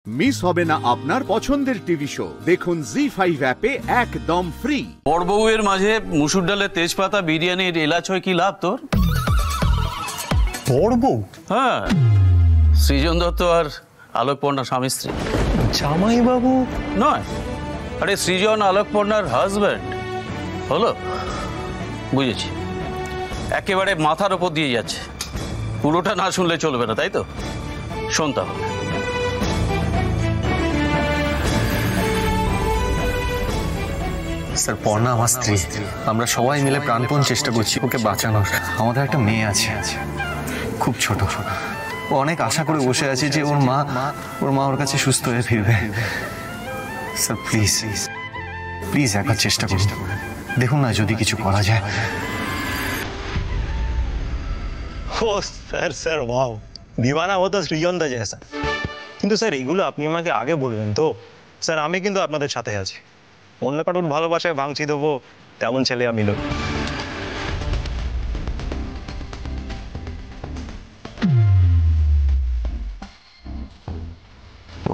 Miss হবে না আপনার পছন্দের টিভি শো। দেখুন জি5 অ্যাপে একদম ফ্রি। বড় বউয়ের মাঝে মুসুর ডালের তেজপাতা বিরিয়ানির এলাচ হয় কি লাভ তোর? বড় বউ? হ্যাঁ, সৃজন দত্ত আর আলোকপর্ণা স্বামী স্ত্রী। জামাই বাবু নয়, আরে সৃজন আলোকপর্ণার হাজব্যান্ড। হলো, বুঝেছি। একেবারে মাথার ওপর দিয়ে যাচ্ছে, পুরোটা না শুনলে চলবে না, তাই তো? শোন তাহলে। স্যার, পর্ণা আমার স্ত্রী। আমরা সবাই মিলে প্রাণপণ চেষ্টা করছি ওকে বাঁচানোর। আমাদের একটা মেয়ে আছে, খুব ছোট। ও অনেক আশা করে বসে আছে যে ওর মা ওর কাছে সুস্থ হয়ে ফিরবে। স্যার প্লিজ প্লিজ একবার চেষ্টা করুন, দেখুন না যদি কিছু করা যায়। ও স্যার, স্যার ওয়াও, দিওয়ানা হতো সৃজন দা জেসা। কিন্তু স্যার এগুলো আপনি আমাকে আগে বলবেন তো। স্যার আমি কিন্তু আপনাদের সাথে আছি, অন্য কারোর ভালোবাসায় ভাঙচি দেবো তেমন ছেলে আমি নই।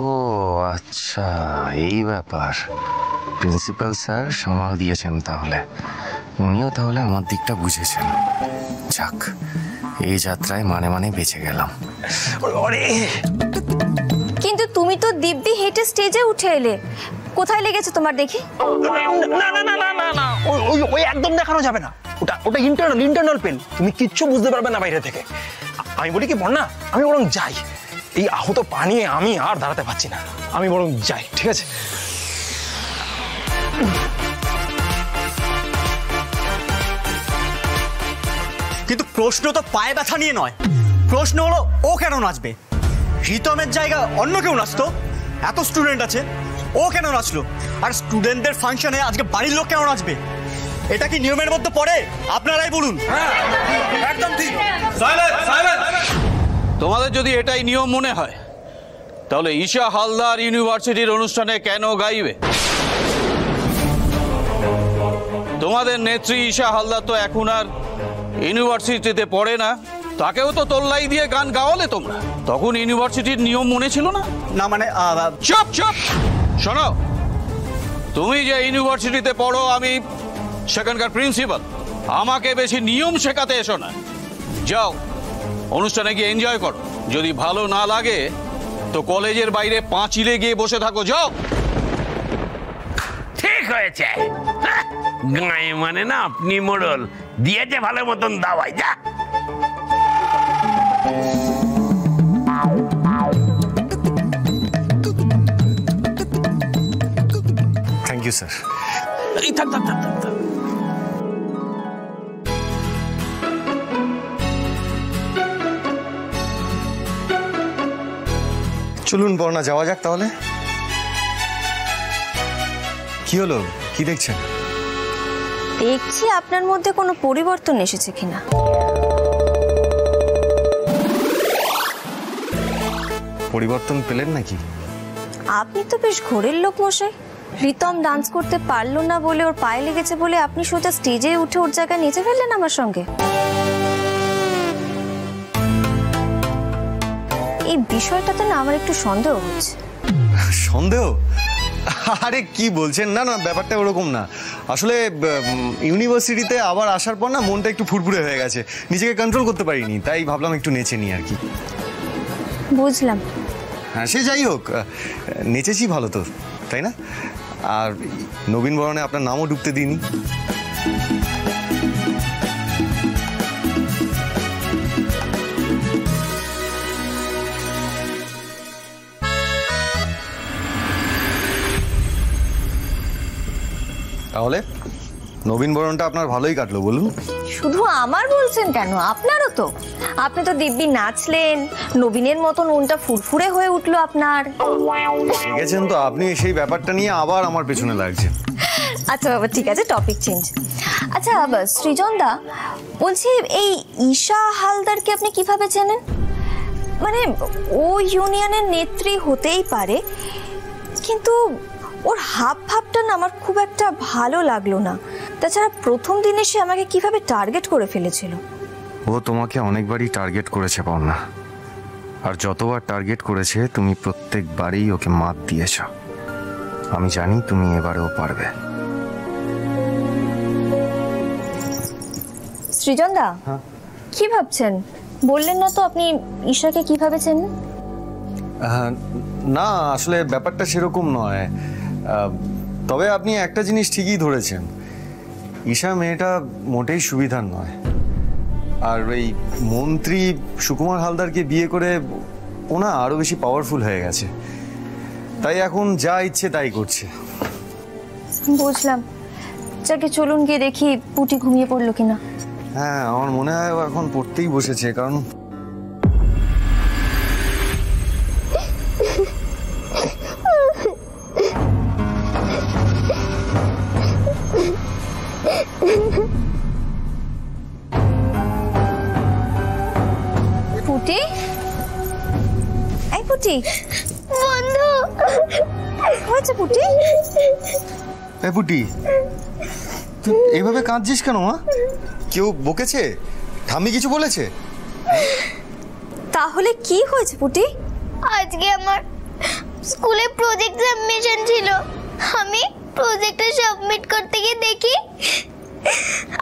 ও আচ্ছা, এই ব্যাপার। প্রিন্সিপাল স্যার সামাল দিয়েছেন তাহলে, উনিও তাহলে আমার দিকটা বুঝেছেন। যাক, এই যাত্রায় মানে বেঁচে গেলাম। কিন্তু তুমি তো দিব্যি হেঁটে স্টেজে উঠে এলে, কোথায় লেগেছে তোমার দেখি? না না না না না না, ওই একদম দেখানো যাবে না। ওটা ইন্টারনাল পেন, তুমি কিচ্ছু বুঝতে পারবে না বাইরে থেকে। আমি বলি কি বন্যা, আমি বরং যাই। এই আহত পা নিয়ে আমি আর দাঁড়াতে পারছি না, আমি বরং যাই, ঠিক আছে? কিন্তু প্রশ্ন তো পায়ে ব্যথা নিয়ে নয়, প্রশ্ন হলো ও কেন নাচবে? রিতমের জায়গা অন্য কেউ নাচতো, এত স্টুডেন্ট আছে, ও কেন নাচলো? আর স্টুডেন্টদের ফাংশনে আজকে বাড়ির লোক কেন নাচবে? এটা কি নিয়মের মধ্যে পড়ে? আপনারাই বলুন। একদম ঠিক। তোমাদের যদি এটাই নিয়ম মনে হয়, তাহলে ঈশা হালদার ইউনিভার্সিটির অনুষ্ঠানে কেন গাইবে? তোমাদের নেত্রী ঈশা হালদার তো এখন আর ইউনিভার্সিটিতে পড়ে না, তাকেও তো তোল্লাই দিয়ে গান গাওয়ালে তোমরা। তখন ইউনিভার্সিটির নিয়ম মনে ছিল না? না মানে চুপ চুপ, শোনো, তুমি যে ইউনিভার্সিটিতে পড়ো, আমি সেখানকার প্রিন্সিপাল, আমাকে বেশি নিয়ম শেখাতে এসো না। যাও, অনুষ্ঠানে গিয়ে এনজয় করো। যদি ভালো না লাগে তো কলেজের বাইরে পাঁচিলে গিয়ে বসে থাকো, যাও। ঠিক হয়েছে, গায়ে মানে না আপনি মোড়ল দিয়েছে ভালো মতন দাওয়াই। যা থ্যাংক ইউ স্যার। চলুন পর্ণা, যাওয়া যাক তাহলে। কি হলো, কি দেখছেন? দেখছি আপনার মধ্যে কোনো পরিবর্তন এসেছে কিনা। পরিবর্তন পেলেন নাকি? আপনি তো বেশ ঘোরের লোক মশাই। রিতম ডান্স করতে পারলো না বলে, ওর পায়ে লেগেছে বলে আপনি সোজা স্টেজে উঠে ওর জায়গায় নেচে ফেললেন আমার সঙ্গে। এই বিষয়টাতে না আমার একটু সন্দেহ হচ্ছে। সন্দেহ? আরে কি বলছেন? না না, ব্যাপারটা ওরকম না। আসলে ইউনিভার্সিটিতে আবার আসার পর না মনটা একটু ফুরফুরে হয়ে গেছে, নিজেকে কন্ট্রোল করতে পারিনি, তাই ভাবলাম একটু নেচে নিই আর কি। বুঝলাম। হ্যাঁ, সে যাই হোক, নেচেছি ভালো তো, তাই না? আর নবীন বরণে আপনার নামও ডুবতে দিইনি। তাহলে নবীন বরণটা আপনার ভালোই কাটলো বলুন? শুধু আমার বলছেন কেন, আপনারও তো। আপনি তো দিব্যি নাচলেন, নবীনের মতন মনটা ফুরফুরে হয়ে উঠলো আপনার। দেখেছেন তো, আপনি সেই ব্যাপারটা নিয়ে আবার আমার পেছনে লাগছেন। আচ্ছা বাবা, ঠিক আছে, টপিক চেঞ্জ। আচ্ছা সৃজন দা, বলছি এই ঈশা হালদারকে আপনি কিভাবে চেনেন? মানে ও ইউনিয়নের নেত্রী হতেই পারে, কিন্তু ওর হাব ভাবটা না আমার খুব একটা ভালো লাগলো না। তাছাড়া প্রথম দিনে সে আমাকে কিভাবে টার্গেট করে ফেলেছিল। ও তোমাকে অনেকবারই টার্গেট করেছে পর্ণা, আর যতবার টার্গেট করেছে তুমি প্রত্যেকবারই ওকে মাত দিয়েছ। আমি জানি তুমি এবারেও পারবে। সৃজন দা, কি ভাবছেন? বললেন না তো আপনি ঈশাকে কিভাবে চেনেন? না, আসলে ব্যাপারটা সেরকম নয়। তবে আপনি একটা জিনিস ঠিকই ধরেছেন, ঈশা মেয়েটা মোটেই সুবিধার নয়। আর এই মন্ত্রী সুকুমার হালদারকে বিয়ে করে ওনা আরো বেশি পাওয়ারফুল হয়ে গেছে, তাই এখন যা ইচ্ছে তাই করছে। বুঝলাম। যাকে চলুন গিয়ে দেখি পুটি ঘুমিয়ে পড়লো কিনা। হ্যাঁ, আমার মনে হয় ও এখন পড়তেই বসেছে, কারণ পুটি, এই পুটি বন্ধু হয়েছে। পুটি, এ পুটি, তুই এইভাবে কাঁদছিস কেন? মা, কেউ বকেছে? ঠাম্মি কিছু বলেছে? তাহলে কি হয়েছে পুটি? আজকে আমার স্কুলে প্রজেক্ট সাবমিশন ছিল। আমি প্রজেক্টটা সাবমিট করতে গিয়ে দেখি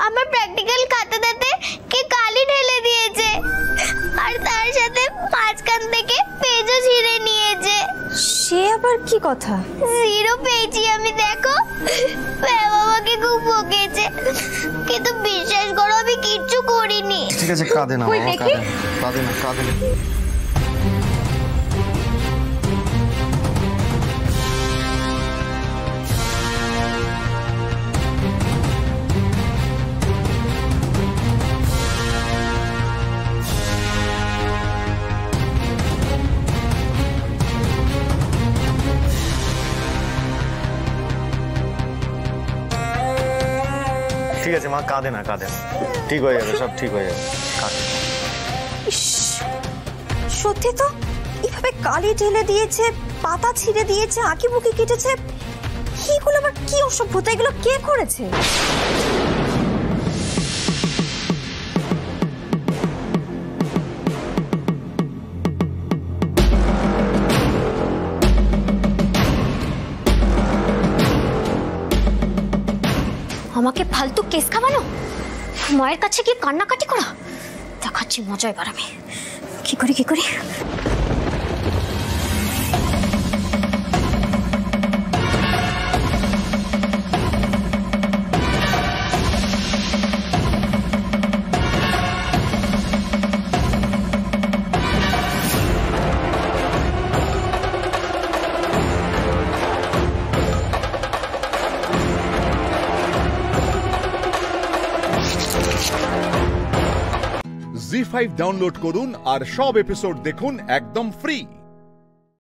আমার প্র্যাকটিক্যাল খাতাটাতে কে কালি ঢেলে দিয়েছে, আর তার সাথে মাঝখান থেকে পেজও ছিঁড়ে নিয়েছে। সে আবার কি কথা? 0 পেয়েছি আমি, দেখো। ম্যাম আমাকে খুব বকেছে, কিন্তু বিশ্বাস করো আমি কিচ্ছু করিনি। ঠিক আছে, কাঁদে না, কাঁদে না, কাঁদে না। ঠিক আছে মা, কাঁদে না, কাঁদে না, ঠিক হয়ে যাবে, সব ঠিক হয়ে যাবে। সত্যি তো, এইভাবে কালি ঢেলে দিয়েছে, পাতা ছিঁড়ে দিয়েছে, আঁকি বুকি কেটেছে। এগুলো আবার কি অসভ্যতা? এগুলো কে করেছে? আমাকে ফালতু কেস খাওয়ানো, মায়ের কাছে কি কান্নাকাটি করা, দেখাচ্ছি মজা এবার আমি। কি করি জি5 ডাউনলোড করুন আর সব এপিসোড দেখুন একদম ফ্রি।